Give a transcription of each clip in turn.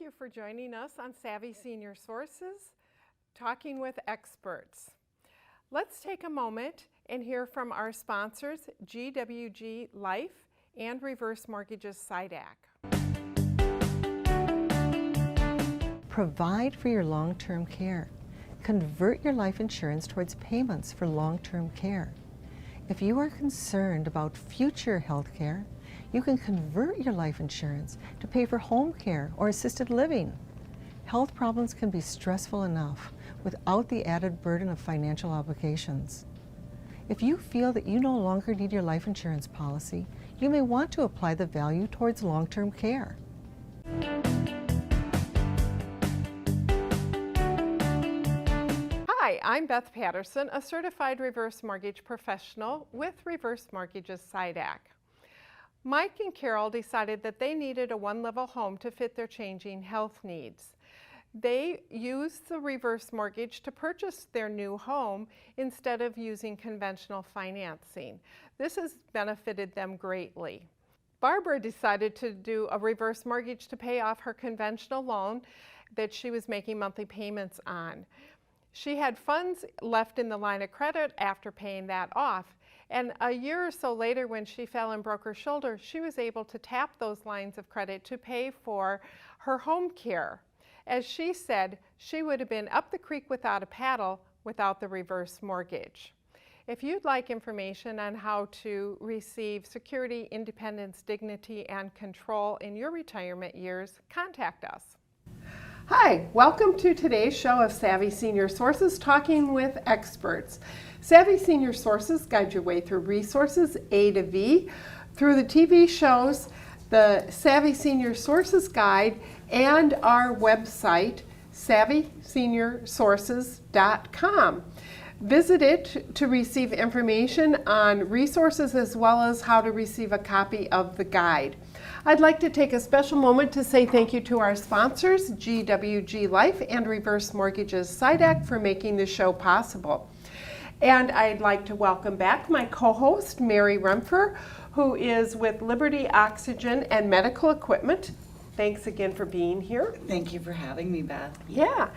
you for joining us on Savvy Senior Sources, Talking with Experts. Let's take a moment and hear from our sponsors, GWG Life and Reverse Mortgages SIDAC. Provide for your long-term care. Convert your life insurance towards payments for long-term care. If you are concerned about future health care, you can convert your life insurance to pay for home care or assisted living. Health problems can be stressful enough without the added burden of financial obligations. If you feel that you no longer need your life insurance policy, you may want to apply the value towards long-term care. Hi, I'm Beth Paterson, a certified reverse mortgage professional with Reverse Mortgages SIDAC. Mike and Carol decided that they needed a one-level home to fit their changing health needs. They used the reverse mortgage to purchase their new home instead of using conventional financing. This has benefited them greatly. Barbara decided to do a reverse mortgage to pay off her conventional loan that she was making monthly payments on. She had funds left in the line of credit after paying that off. And a year or so later, when she fell and broke her shoulder, she was able to tap those lines of credit to pay for her home care. As she said, she would have been up the creek without a paddle without the reverse mortgage. If you'd like information on how to receive security, independence, dignity, and control in your retirement years, contact us. Hi, welcome to today's show of Savvy Senior Sources, Talking with Experts. Savvy Senior Sources guide your way through resources A to V, through the TV shows, the Savvy Senior Sources Guide, and our website, SavvySeniorSources.com. Visit it to receive information on resources as well as how to receive a copy of the guide. I'd like to take a special moment to say thank you to our sponsors, GWG Life and Reverse Mortgages SIDAC, for making this show possible. And I'd like to welcome back my co-host, Mary Rempfer, who is with Liberty Oxygen and Medical Equipment. Thanks again for being here. Thank you for having me, Beth. Yeah.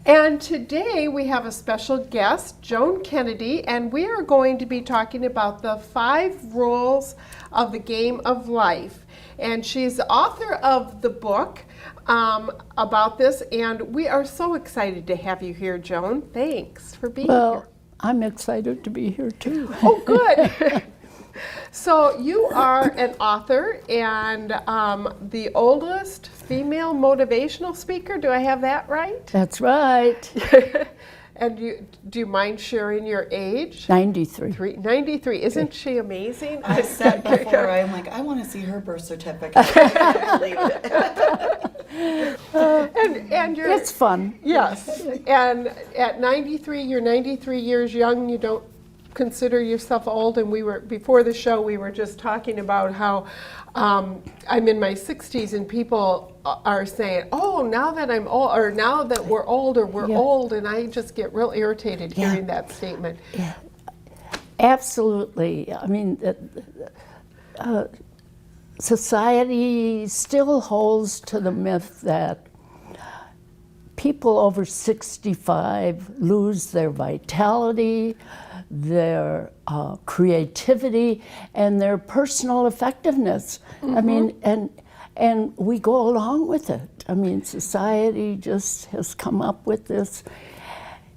And today we have a special guest, Joan Kennedy, and we are going to be talking about the 5 rules of the game of life. And she's the author of the book about this, and we are so excited to have you here, Joan. Thanks for being here. I'm excited to be here too. Oh, good. So you are an author and the oldest female motivational speaker. Do I have that right? That's right. And do you mind sharing your age? 93. 93. Isn't she amazing? I said before, I'm like, I want to see her birth certificate. I can't believe it. And you're, It's fun. yes. And at 93, you're 93 years young. You don't consider yourself old. And we were, before the show, we were just talking about how I'm in my 60s and people are saying, oh, now that I'm old, or now that we're older, we're old. And I just get real irritated hearing that statement. Yeah. Absolutely. I mean, society still holds to the myth that people over 65 lose their vitality, their creativity, and their personal effectiveness. I mean, and we go along with it. I mean, society just has come up with this.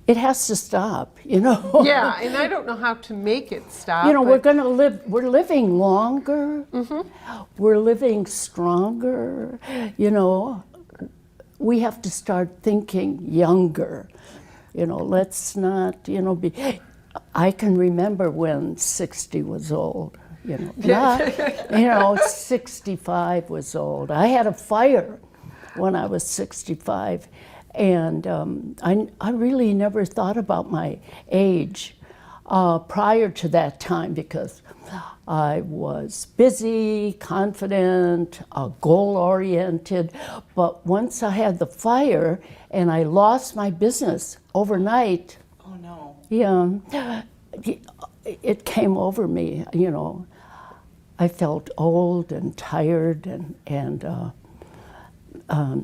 It has to stop, you know. Yeah, and I don't know how to make it stop. You know, we're living longer, we're living stronger, you know. We have to start thinking younger, you know, let's not, you know, I can remember when 60 was old, you know, not, you know, 65 was old. I had a fire when I was 65, and I really never thought about my age prior to that time because I was busy, confident, goal-oriented, but once I had the fire and I lost my business overnight, Oh no. yeah, it came over me, you know. I felt old and tired and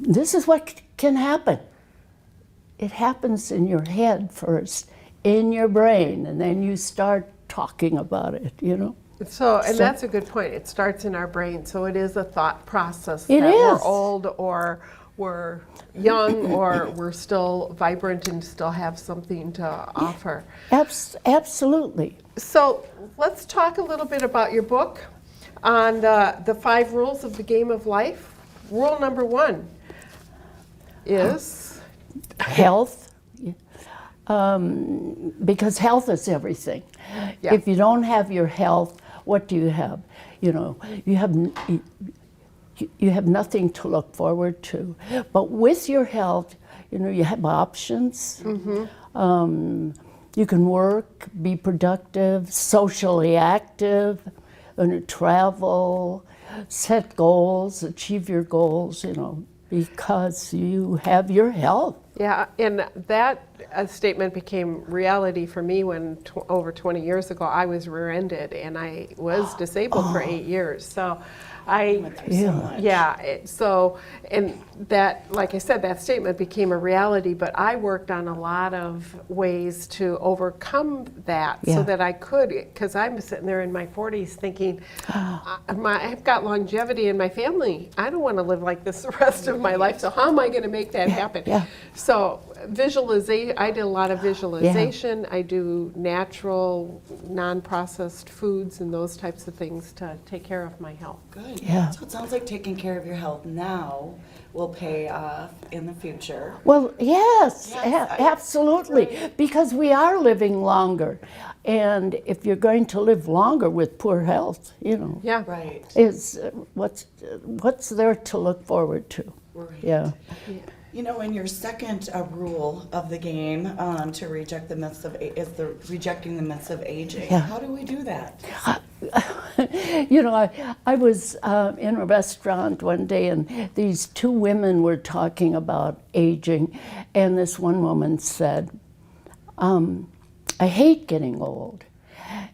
this is what can happen. It happens in your head first, in your brain, and then you start talking about it, you know. So, and that's a good point. It starts in our brain, so it is a thought process It that we're is. old or we're young or we're still vibrant and still have something to offer. Absolutely. So let's talk a little bit about your book on the 5 rules of the game of life. Rule number 1 is Health, because health is everything. Yeah. If you don't have your health, what do you have? You know, you have nothing to look forward to. But with your health, you know, you have options. You can work, be productive, socially active, travel, set goals, achieve your goals, you know, because you have your health. Yeah, and that statement became reality for me when over 20 years ago I was rear-ended and I was disabled for 8 years. So I Went through so much. so and that, like I said, that statement became a reality, but I worked on a lot of ways to overcome that so Yeah. that I could, because I'm sitting there in my 40s thinking, I've got longevity in my family. I don't want to live like this the rest of my life, so how am I going to make that happen? Yeah. So visualization, I did a lot of visualization. I do natural, non-processed foods and those types of things to take care of my health. Good. Yeah. So it sounds like taking care of your health now will pay off in the future. Well, yes, Yes, absolutely, because we are living longer. And if you're going to live longer with poor health, you know, Yeah. Right. is what's there to look forward to? Right. Yeah. You know, in your second rule of the game to reject the myths of rejecting the myths of aging. Yeah. How do we do that? You know, I was in a restaurant one day and these 2 women were talking about aging, and this one woman said, I hate getting old.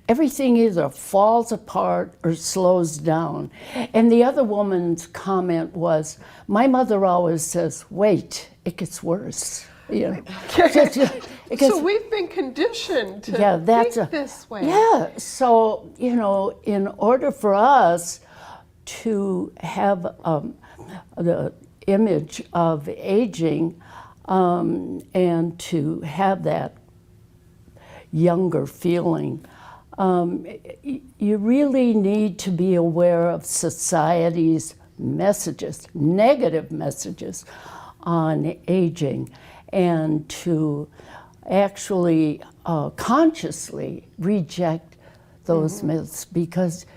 Everything either falls apart or slows down. And the other woman's comment was, my mother always says, wait, it gets worse. You know, it gets, So we've been conditioned to that's think this way. Yeah, so, you know, in order for us to have the image of aging and to have that younger feeling, you really need to be aware of society's messages, negative messages on aging, and to actually consciously reject those myths, because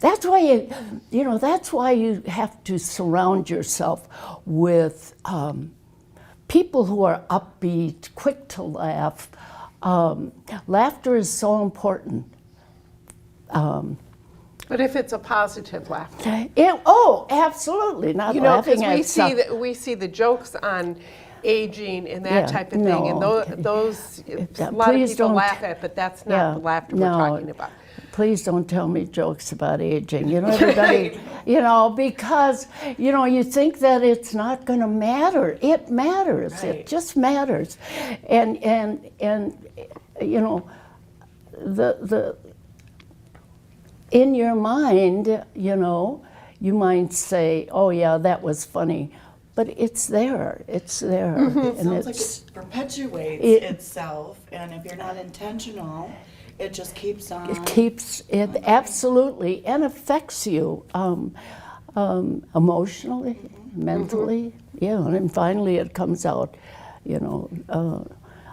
that's why you have to surround yourself with people who are upbeat, quick to laugh. Laughter is so important. But if it's a positive laughter. Absolutely, not You know, laughing because at we see the jokes on aging and that Yeah, type of thing, and no. those a Yeah, lot of please people don't- laugh at, but that's not the laughter we're talking about. Please don't tell me jokes about aging. You know, everybody, you know, because, you know, you think that it's not going to matter. It matters. Right. It just matters. And you know, the in your mind, you know, you might say, oh yeah, that was funny. But it's there. It's there. It And sounds like it's, it perpetuates itself, and if you're not intentional, it just keeps on. it keeps it absolutely, and affects you emotionally, mentally. Yeah, and then finally it comes out, you know,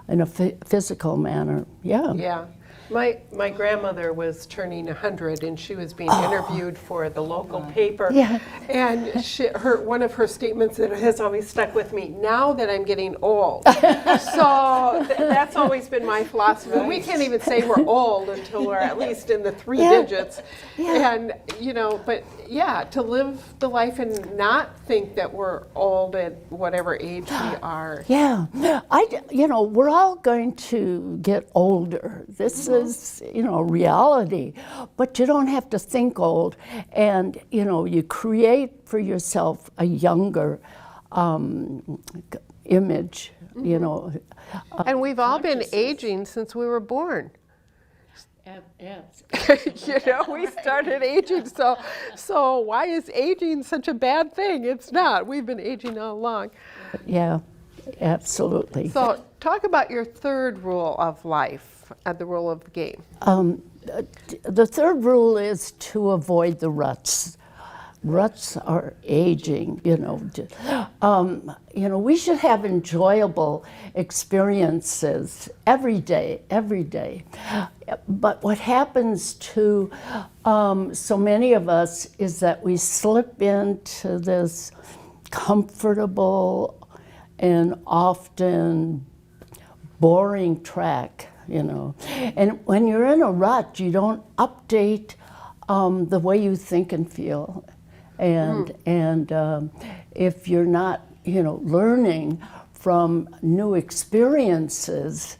in a physical manner. Yeah. Yeah. My grandmother was turning 100, and she was being interviewed for the local paper. Yeah. And one of her statements that has always stuck with me, now that I'm getting old. So that's always been my philosophy. We can't even say we're old until we're at least in the 3 digits. Yeah. And, you know, but yeah, to live the life and not think that we're old at whatever age we are. Yeah, you know, we're all going to get older. This is, you know, reality. But you don't have to think old. And, you know, you create for yourself a younger image, you know. And we've all been aging since we were born. You know, we started aging, so why is aging such a bad thing? It's not. We've been aging all along. Yeah, absolutely. So talk about your third rule of life, the rule of the game. The third rule is to avoid the ruts. Ruts are aging, you know. You know, we should have enjoyable experiences every day, every day. But what happens to so many of us is that we slip into this comfortable and often boring track, you know. And when you're in a rut, you don't update the way you think and feel. And if you're not, you know, learning from new experiences,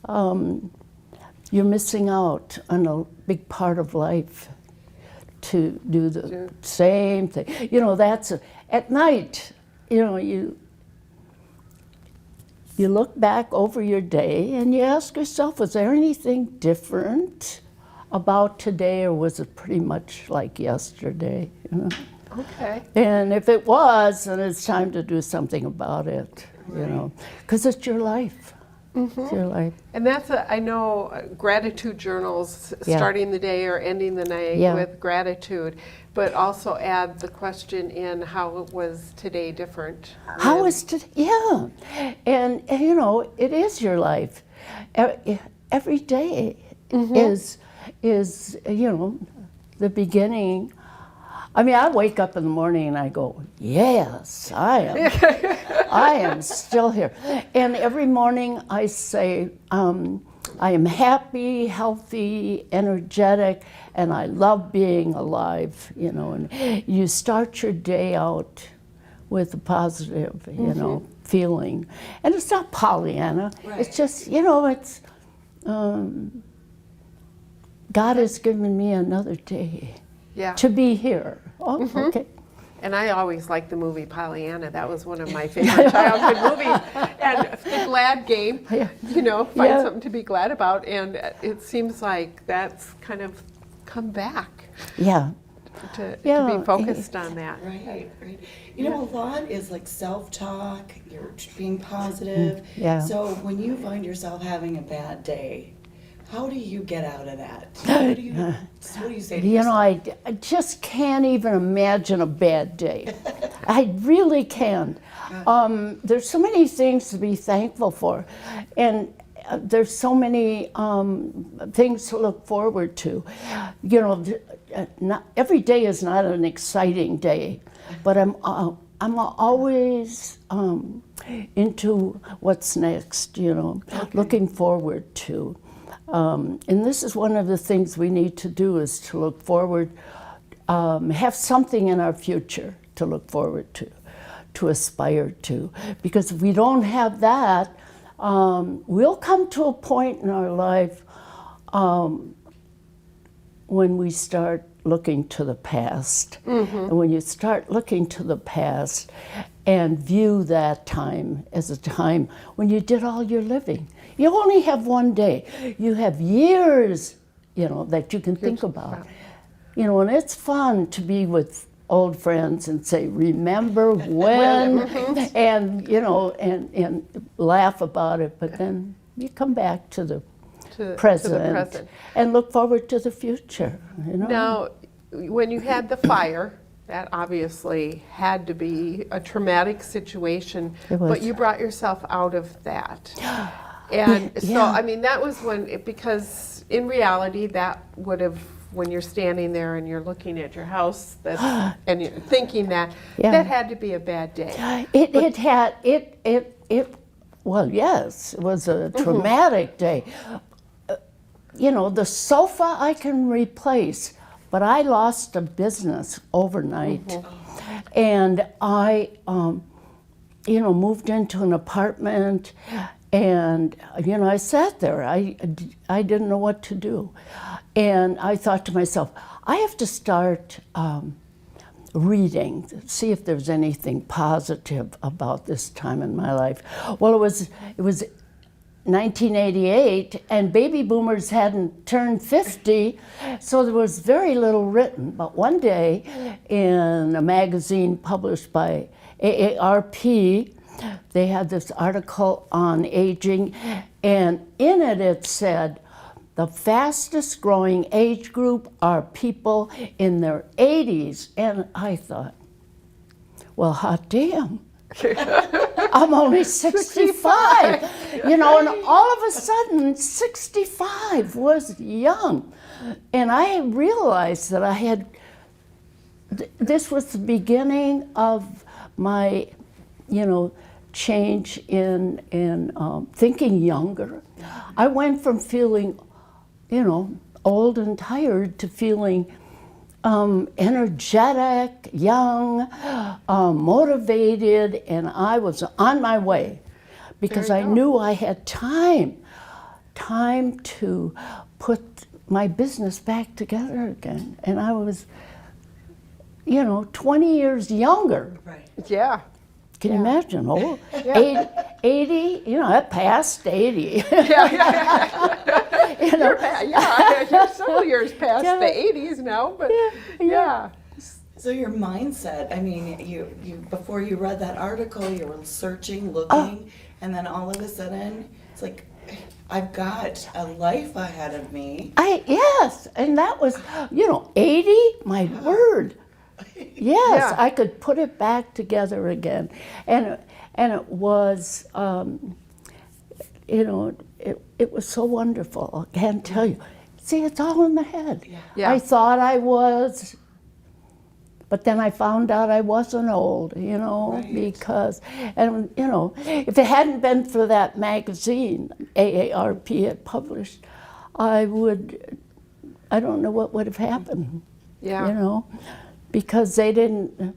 you're missing out on a big part of life to do the same thing. You know, at night, you know, you look back over your day and you ask yourself, was there anything different about today, or was it pretty much like yesterday? You know? Okay. And if it was, then it's time to do something about it, you know, because it's your life. It's your life. And that's, I know, gratitude journals, Yeah. starting the day or ending the night Yeah. with gratitude, but also add the question in, how was today different? How is today? Yeah. And, you know, it is your life. Every day is, you know, the beginning. I mean, I wake up in the morning and I go, yes, I am still here. And every morning I say, I am happy, healthy, energetic, and I love being alive, you know. And you start your day out with a positive, you know, feeling. And it's not Pollyanna. Right. It's just, you know, it's, God has given me another day. Yeah. To be here. Oh, okay. And I always liked the movie Pollyanna. That was one of my favorite childhood movies. And the glad game, you know, find Yeah. something to be glad about. And it seems like that's kind of come back Yeah. to Yeah. be focused on that. Right, right. You know, a lot is like self-talk, you're being positive. Yeah. So when you find yourself having a bad day, how do you get out of that? What do you say to You know, yourself? I just can't even imagine a bad day. I really can't. There's so many things to be thankful for. And there's so many things to look forward to. You know, not, every day is not an exciting day, but I'm always into what's next, you know, looking forward to. And this is one of the things we need to do, is to look forward, have something in our future to look forward to aspire to. Because if we don't have that, we'll come to a point in our life when we start looking to the past. And when you start looking to the past and view that time as a time when you did all your living. You only have one day. You have years, you know, that you can think about. You know, and it's fun to be with old friends and say, remember when, and, you know, and laugh about it, but then you come back to the present and look forward to the future, you know. Now, when you had the fire, that obviously had to be a traumatic situation, It was. but you brought yourself out of that. And so, Yeah. I mean, that was when, because in reality, that would have, when you're standing there and you're looking at your house, and you're thinking that, Yeah. that had to be a bad day. Well, yes, it was a traumatic day. You know, the sofa I can replace, but I lost a business overnight. And I, you know, moved into an apartment, And, you know, I sat there. I didn't know what to do. And I thought to myself, I have to start reading, see if there's anything positive about this time in my life. Well, it was 1988, and baby boomers hadn't turned 50, so there was very little written. But one day, in a magazine published by AARP, they had this article on aging, and in it it said, the fastest growing age group are people in their 80s. And I thought, well, hot damn. I'm only 65. You know, and all of a sudden, 65 was young. And I realized that I had, this was the beginning of my, you know, change in thinking younger. I went from feeling, you know, old and tired to feeling energetic, young, motivated, and I was on my way because I knew I had time to put my business back together again. And I was, you know, 20 years younger. Right. Yeah. Can you imagine? Oh, 80, you know, I passed 80. You know? You're several years past the 80s now, but yeah. So your mindset, I mean, you before you read that article, you were searching, looking, and then all of a sudden, it's like, I've got a life ahead of me. Yes, and that was, you know, 80, my word. Yes, I could put it back together again. And it was, you know, it was so wonderful. I can't tell you. See, it's all in the head. Yeah. I thought I was, but then I found out I wasn't old, you know, because, and, you know, if it hadn't been for that magazine AARP had published, I don't know what would have happened, you know, because they didn't,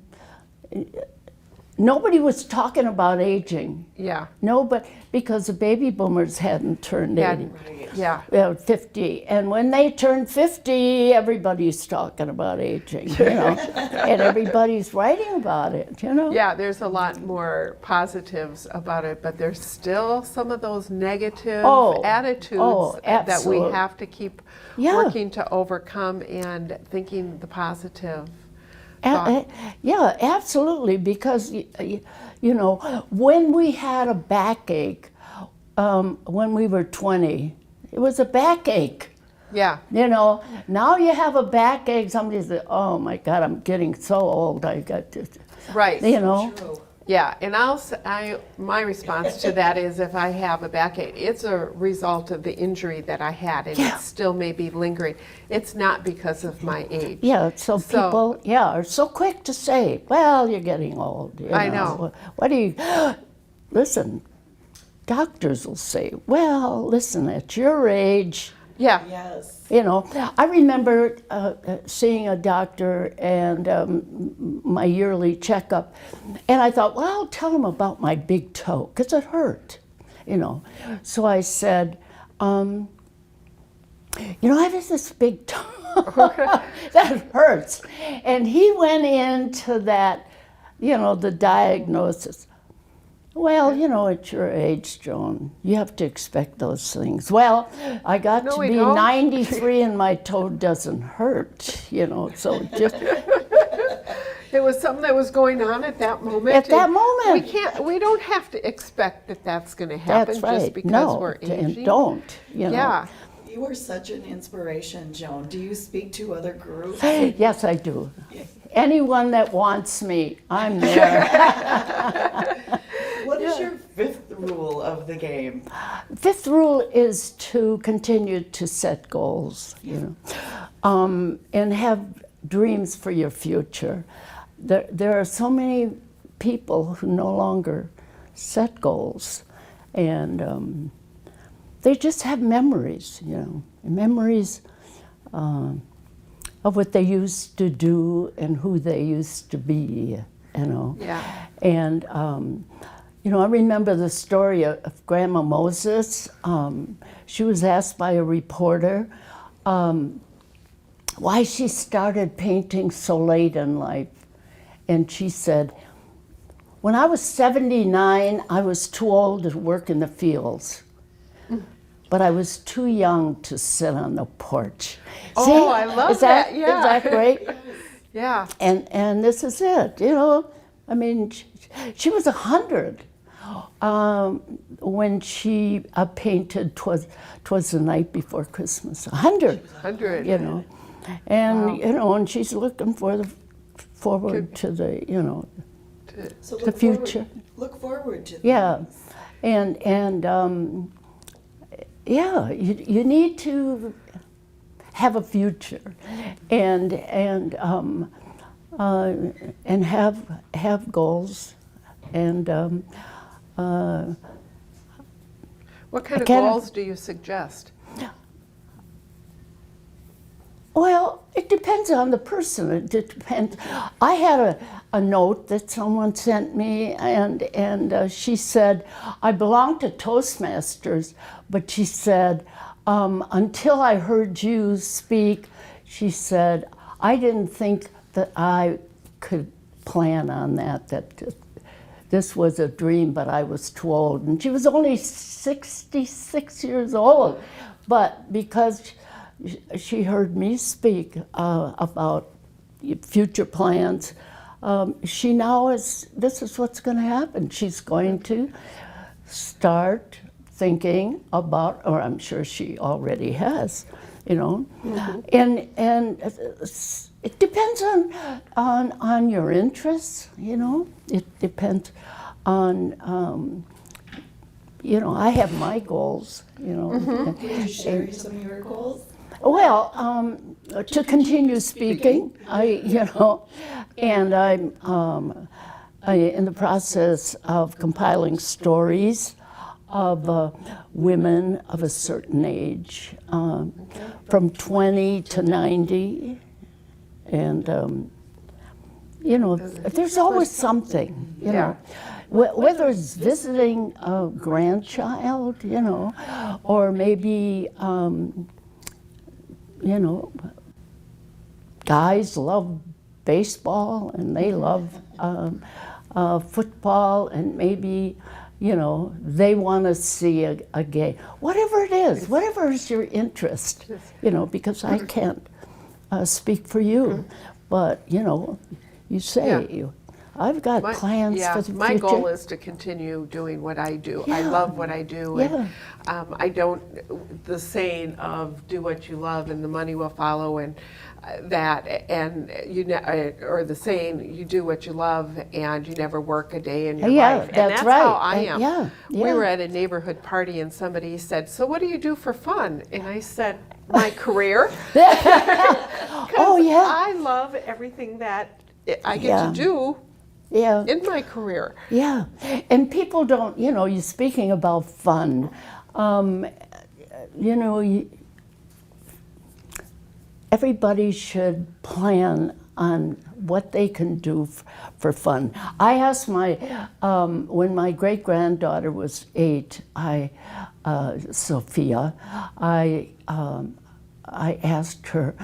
nobody was talking about aging. Yeah. No, but because the baby boomers hadn't turned 80. Yeah. 50. And when they turned 50, everybody's talking about aging, you know, and everybody's writing about it, you know. Yeah, there's a lot more positives about it, but there's still some of those negative attitudes that we have to keep working to overcome and thinking the positive. Yeah, absolutely, because, you know, when we had a backache, when we were 20, it was a backache. Yeah. You know, now you have a backache, somebody says, oh my God, I'm getting so old, I got this. Right. You know. True. Yeah, and my response to that is if I have a backache, it's a result of the injury that I had, and it still may be lingering. It's not because of my age. Yeah, so people, are so quick to say, well, you're getting old. You I know. What do you, listen, doctors will say, well, listen, at your age, Yeah. Yes. you know, I remember seeing a doctor and my yearly checkup, and I thought, well, I'll tell him about my big toe, because it hurt, you know. So I said, you know, I have this big toe that hurts. And he went into that, you know, the diagnosis. Well, you know, at your age, Joan, you have to expect those things. Well, I got to be 93 and my toe doesn't hurt, you know, so just... It was something that was going on at that moment. At that moment. We don't have to expect that that's going to happen That's right. just because we're aging. And don't, you know. Yeah. You are such an inspiration, Joan. Do you speak to other groups? Yes, I do. Anyone that wants me, I'm there. What is your fifth rule of the game? Fifth rule is to continue to set goals, you know, and have dreams for your future. There are so many people who no longer set goals, and they just have memories, you know, memories of what they used to do and who they used to be, you know. Yeah. And You know, I remember the story of Grandma Moses. She was asked by a reporter why she started painting so late in life. And she said, when I was 79, I was too old to work in the fields. But I was too young to sit on the porch. Oh, See? I love that. Yeah. Is that great? Yeah. And this is it, you know. I mean, she was 100 when she painted "'Twas the Night Before Christmas." 100. 100. You know, and Wow. you know, and she's looking forward to the, you know, So the future. Look forward to Yeah, things. and yeah, you need to have a future, and have goals, and What kind of Again- goals do you suggest? well, it depends on the person. It depends. I had a note that someone sent me, and she said, I belong to Toastmasters, but she said, until I heard you speak, she said, I didn't think that I could plan on that this was a dream, but I was too old. And she was only 66 years old, but because she heard me speak about future plans, she now this is what's going to happen. She's going to start thinking about, or I'm sure she already has, you know, and it depends on your interests, you know. It depends on, you know, I have my goals, you know. Would you share some of your goals? Well, to continue speaking, you know, and I'm in the process of compiling stories of women of a certain age, from 20 to 90, and you know, there's always something, you know. Whether it's visiting a grandchild, you know, or maybe, you know, guys love baseball and they love football, and maybe, you know, they want to see a game. Whatever it is, whatever is your interest, you know, because I can't speak for you, but, you know, you say, I've got plans for the future. My goal is to continue doing what I do. I love what I do. Yeah. And, I don't, the saying of do what you love and the money will follow, and that, and or the saying you do what you love and you never work a day in your life. And that's that's right. how I am. We were Yeah. at a neighborhood party and somebody said, so what do you do for fun? And I said, my career. Oh, yeah. I love everything that I get to do Yeah. in my career. Yeah, and people don't, you know, you're speaking about fun. You know, everybody should plan on what they can do for fun. I asked when my great-granddaughter was 8, Sophia, I asked her,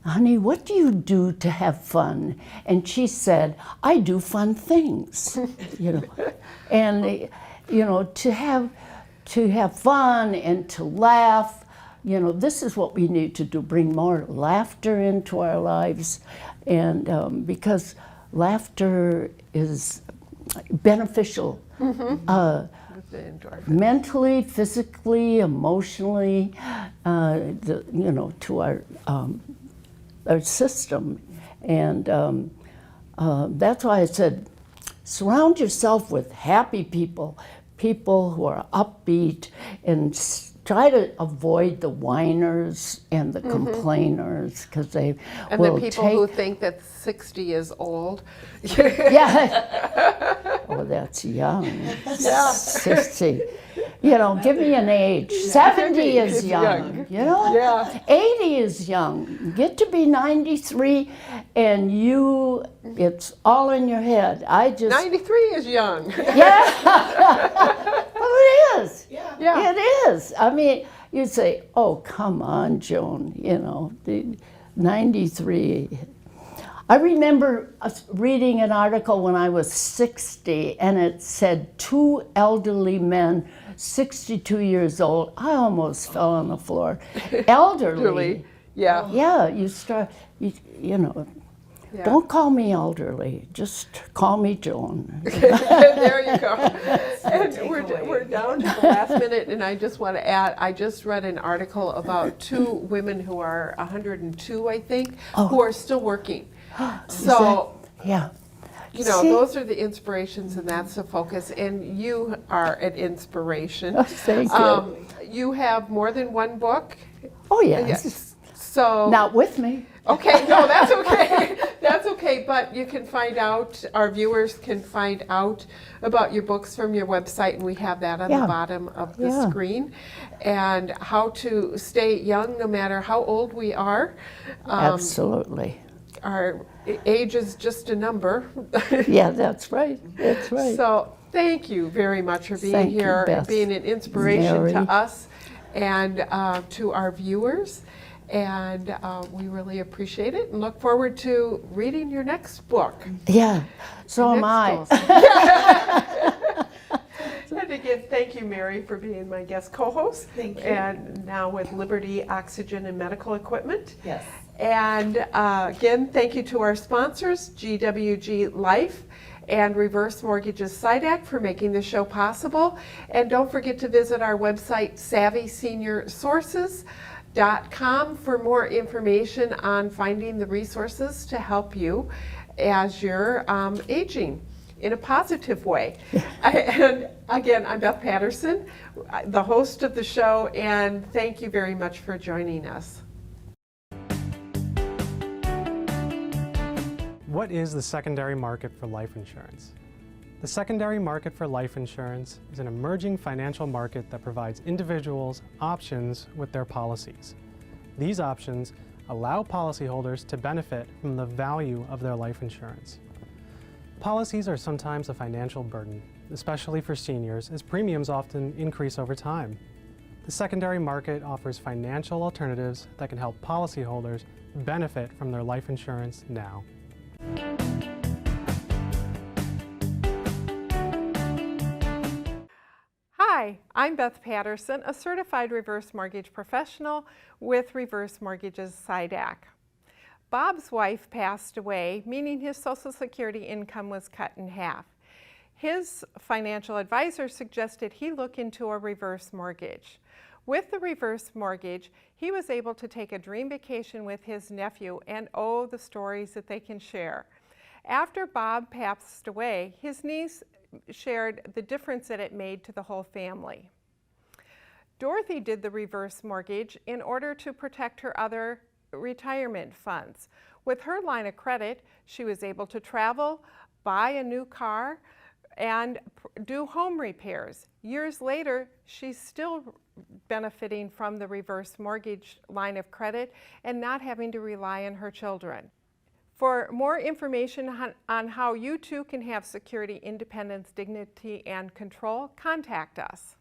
honey, what do you do to have fun? And she said, I do fun things, you know. And, you know, to have fun and to laugh, you know, this is what we need to do, bring more laughter into our lives. And because laughter is beneficial, mentally, physically, emotionally, you know, to our system. And that's why I said, surround yourself with happy people, people who are upbeat, and try to avoid the whiners and the complainers, because they And will the people take, who think that 60 is old. yeah. Oh, that's young. 60. You know, give me an age. 70 is young, you know? Yeah. 80 is young. Get to be 93 and it's all in your head. 93 is young. Yeah. Well, it is. Yeah. It is. I mean, you say, oh, come on, Joan, you know, the 93. I remember reading an article when I was 60, and it said 2 elderly men, 62 years old. I almost fell on the floor. Elderly. Yeah. Yeah, you know, Yeah. don't call me elderly, just call me Joan. There you go. And we're down to the last minute, and I just want to add, I just read an article about 2 women who are 102, I think, who are still working. So, Yeah. you know, See? those are the inspirations, and that's the focus, and you are an inspiration. Thank you. You have more than one book? Oh, yes. Yes. So, Not with me. okay, no, that's okay. That's okay, but you can find out, our viewers can find out about your books from your website, and we have that on the Yeah. bottom of the Yeah. screen, and how to stay young no matter how old we are. Absolutely. Our age is just a number. Yeah, that's right. That's right. So thank you very much for being Thank you, here, Beth. being an inspiration Mary. to us and to our viewers. And we really appreciate it and look forward to reading your next book. Yeah, so am I. And again, thank you, Mary, for being my guest co-host. Thank you. And now with Liberty Oxygen and Medical Equipment. Yes. And again, thank you to our sponsors, GWG Life and Reverse Mortgages SIDAC, for making this show possible. And don't forget to visit our website, SavvySeniorSources.com, for more information on finding the resources to help you as you're aging in a positive way. And again, I'm Beth Paterson, the host of the show, and thank you very much for joining us. What is the secondary market for life insurance? The secondary market for life insurance is an emerging financial market that provides individuals options with their policies. These options allow policyholders to benefit from the value of their life insurance. Policies are sometimes a financial burden, especially for seniors, as premiums often increase over time. The secondary market offers financial alternatives that can help policyholders benefit from their life insurance now. Hi, I'm Beth Paterson, a certified reverse mortgage professional with Reverse Mortgages SIDAC. Bob's wife passed away, meaning his Social Security income was cut in half. His financial advisor suggested he look into a reverse mortgage. With the reverse mortgage, he was able to take a dream vacation with his nephew, and oh, the stories that they can share. After Bob passed away, his niece shared the difference that it made to the whole family. Dorothy did the reverse mortgage in order to protect her other retirement funds. With her line of credit, she was able to travel, buy a new car, and do home repairs. Years later, she's still benefiting from the reverse mortgage line of credit and not having to rely on her children. For more information on how you too can have security, independence, dignity, and control, contact us.